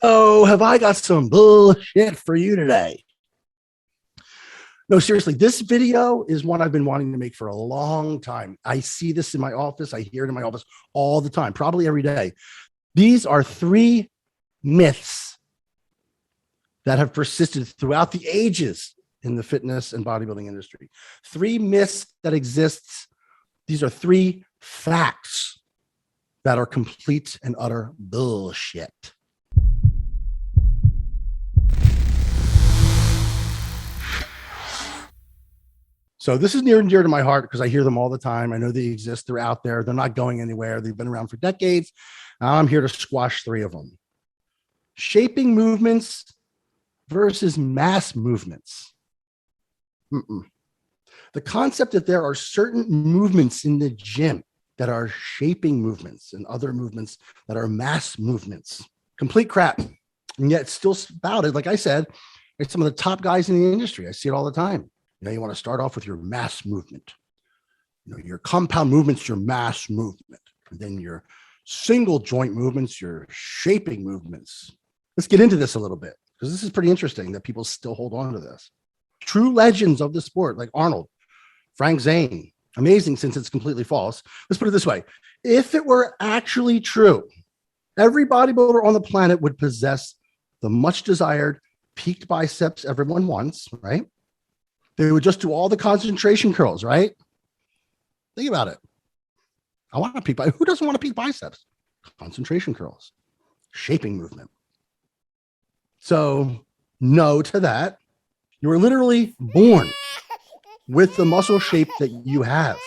Oh, have I got some bullshit for you today? No, seriously, this video is one I've been wanting to make for a long time. I see this in my office. I hear it in my office all the time, probably every day. These are three myths that have persisted throughout the ages in the fitness and bodybuilding industry. Three myths that exist. These are three facts that are complete and utter bullshit. So this is near and dear to my heart because I hear them all the time. I know they exist. They're out there. They're not going anywhere. They've been around for decades. I'm here to squash three of them. Shaping movements versus mass movements. The concept that there are certain movements in the gym that are shaping movements and other movements that are mass movements. Complete crap. And yet it's still spouted. Like I said, it's some of the top guys in the industry. I see it all the time. You want to start off with your mass movement. Your compound movements, your mass movement. And then your single joint movements, your shaping movements. Let's get into this a little bit because this is pretty interesting that people still hold on to this. True legends of the sport like Arnold, Frank Zane, amazing since it's completely false. Let's put it this way. If it were actually true, every bodybuilder on the planet would possess the much desired peaked biceps everyone wants, right? They would just do all the concentration curls, right? Think about it. I want to peak biceps. Who doesn't want to peak biceps? Concentration curls, shaping movement. So no to that. You were literally born with the muscle shape that you have.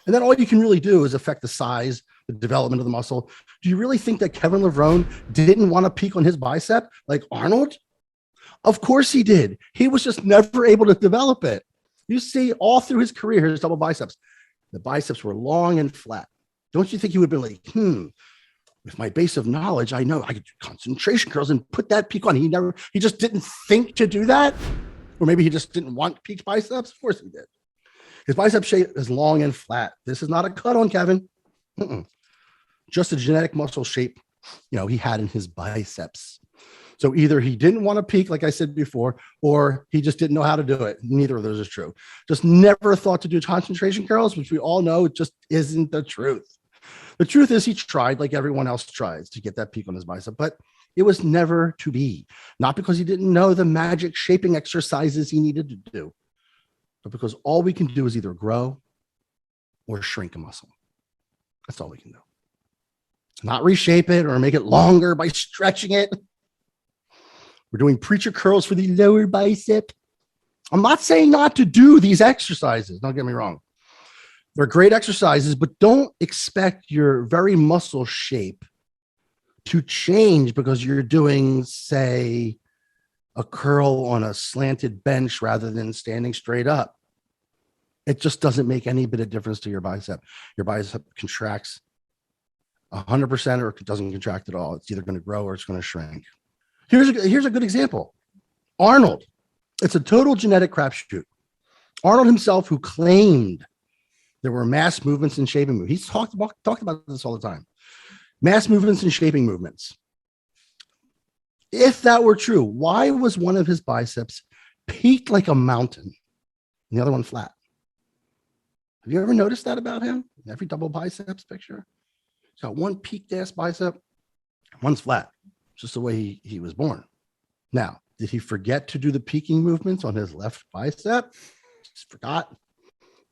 And then all you can really do is affect the size, the development of the muscle. Do you really think that Kevin Levrone didn't want to peak on his bicep like Arnold? Of course he did. He was just never able to develop it. You see all through his career, his double biceps, the biceps were long and flat. Don't you think he would have been like, with my base of knowledge, I know I could do concentration curls and put that peak on. He just didn't think to do that. Or maybe he just didn't want peaked biceps. Of course he did. His bicep shape is long and flat. This is not a cut on Kevin. Just a genetic muscle shape, he had in his biceps. So either he didn't want to peak, like I said before, or he just didn't know how to do it. Neither of those is true. Just never thought to do concentration curls, which we all know just isn't the truth. The truth is he tried like everyone else tries to get that peak on his bicep, but it was never to be. Not because he didn't know the magic shaping exercises he needed to do, but because all we can do is either grow or shrink a muscle. That's all we can do. Not reshape it or make it longer by stretching it. We're doing preacher curls for the lower bicep. I'm not saying not to do these exercises. Don't get me wrong. They're great exercises, but don't expect your very muscle shape to change because you're doing, say, a curl on a slanted bench rather than standing straight up. It just doesn't make any bit of difference to your bicep. Your bicep contracts 100% or it doesn't contract at all. It's either going to grow or it's going to shrink. Here's a good example. Arnold. It's a total genetic crapshoot. Arnold himself, who claimed there were mass movements and shaping movements. He's talked about this all the time. Mass movements and shaping movements. If that were true, why was one of his biceps peaked like a mountain and the other one flat? Have you ever noticed that about him? In every double biceps picture? He's got one peaked ass bicep, one's flat. Just the way he was born. Now, did he forget to do the peaking movements on his left bicep? Just forgot.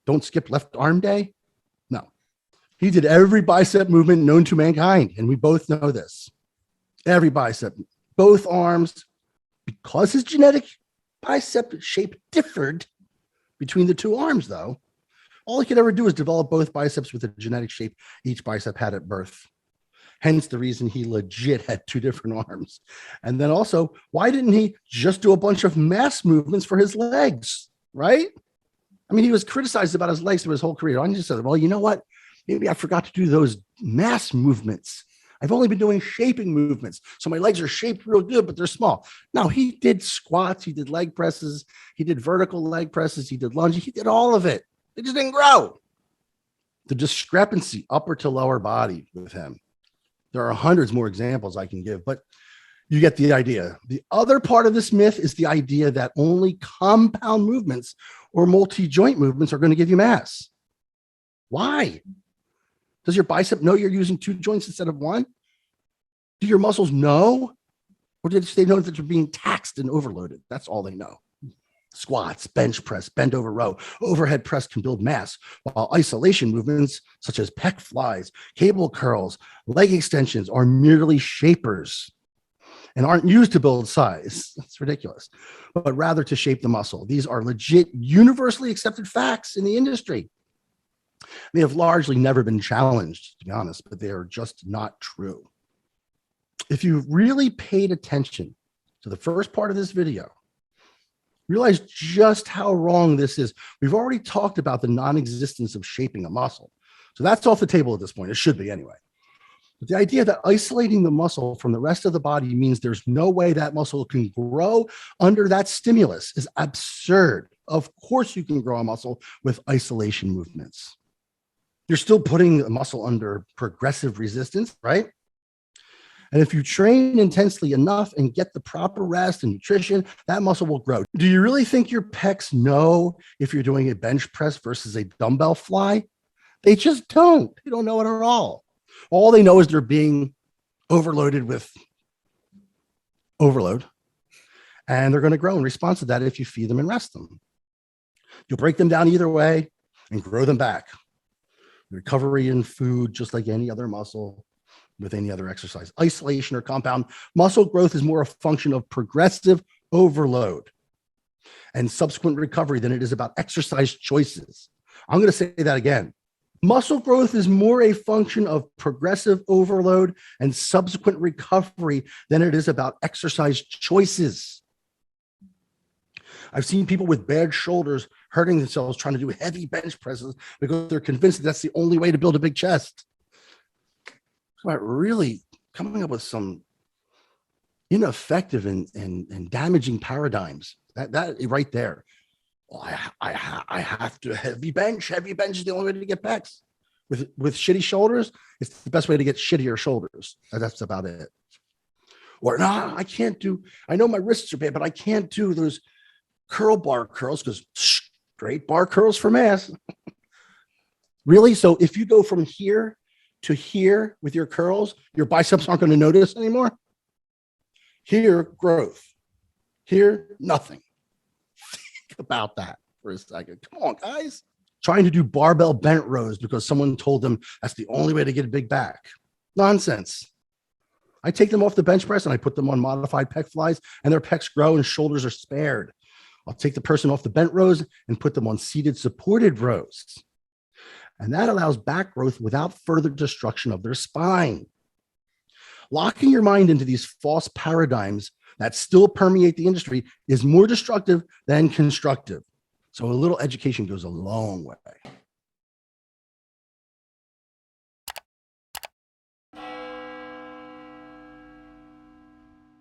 Don't skip left arm day. No, he did every bicep movement known to mankind. And we both know this. Every bicep, both arms, because his genetic bicep shape differed between the two arms though, all he could ever do is develop both biceps with the genetic shape each bicep had at birth. Hence the reason he legit had two different arms. And then also, why didn't he just do a bunch of mass movements for his legs, right? I mean, he was criticized about his legs through his whole career. I just said, well, you know what? Maybe I forgot to do those mass movements. I've only been doing shaping movements. So my legs are shaped real good, but they're small. No, he did squats. He did leg presses. He did vertical leg presses. He did lunges. He did all of it. It just didn't grow. The discrepancy upper to lower body with him. There are hundreds more examples I can give, but You get the idea. The other part of this myth is the idea that only compound movements or multi-joint movements are going to give you mass. Why? Does your bicep know you're using 2 joints instead of 1? Do your muscles know? Or did they know that they're being taxed and overloaded? That's all they know. Squats, bench press, bend over row, overhead press can build mass, while isolation movements such as pec flies, cable curls, leg extensions are merely shapers and aren't used to build size. That's ridiculous, but rather to shape the muscle. These are legit, universally accepted facts in the industry. They have largely never been challenged, to be honest, but they are just not true. If you've really paid attention to the first part of this video, realize just how wrong this is. We've already talked about the non-existence of shaping a muscle. So that's off the table at this point. It should be anyway. But the idea that isolating the muscle from the rest of the body means there's no way that muscle can grow under that stimulus is absurd. Of course you can grow a muscle with isolation movements. You're still putting the muscle under progressive resistance, right? And if you train intensely enough and get the proper rest and nutrition, that muscle will grow. Do you really think your pecs know if you're doing a bench press versus a dumbbell fly? They just don't. They don't know it at all. All they know is they're being overloaded with overload, and they're going to grow in response to that if you feed them and rest them. You'll break them down either way and grow them back. Recovery in food, just like any other muscle, with any other exercise. Isolation or compound muscle growth is more a function of progressive overload and subsequent recovery than it is about exercise choices. I'm going to say that again. Muscle growth is more a function of progressive overload and subsequent recovery than it is about exercise choices. I've seen people with bad shoulders hurting themselves trying to do heavy bench presses because they're convinced that that's the only way to build a big chest. About really coming up with some ineffective and damaging paradigms. That right there. Well, I have to heavy bench. Heavy bench is the only way to get pecs. With shitty shoulders, it's the best way to get shittier shoulders. That's about it. Or no, I can't do. I know my wrists are bad, but I can't do those curl bar curls because straight bar curls for mass. Really? So if you go from here to here with your curls, your biceps aren't going to notice anymore. Here, growth. Here, nothing. Think about that for a second. Come on, guys. Trying to do barbell bent rows because someone told them that's the only way to get a big back. Nonsense. I take them off the bench press and I put them on modified pec flies and their pecs grow and shoulders are spared. I'll take the person off the bent rows and put them on seated supported rows. And that allows back growth without further destruction of their spine. Locking your mind into these false paradigms that still permeate the industry is more destructive than constructive. So a little education goes a long way.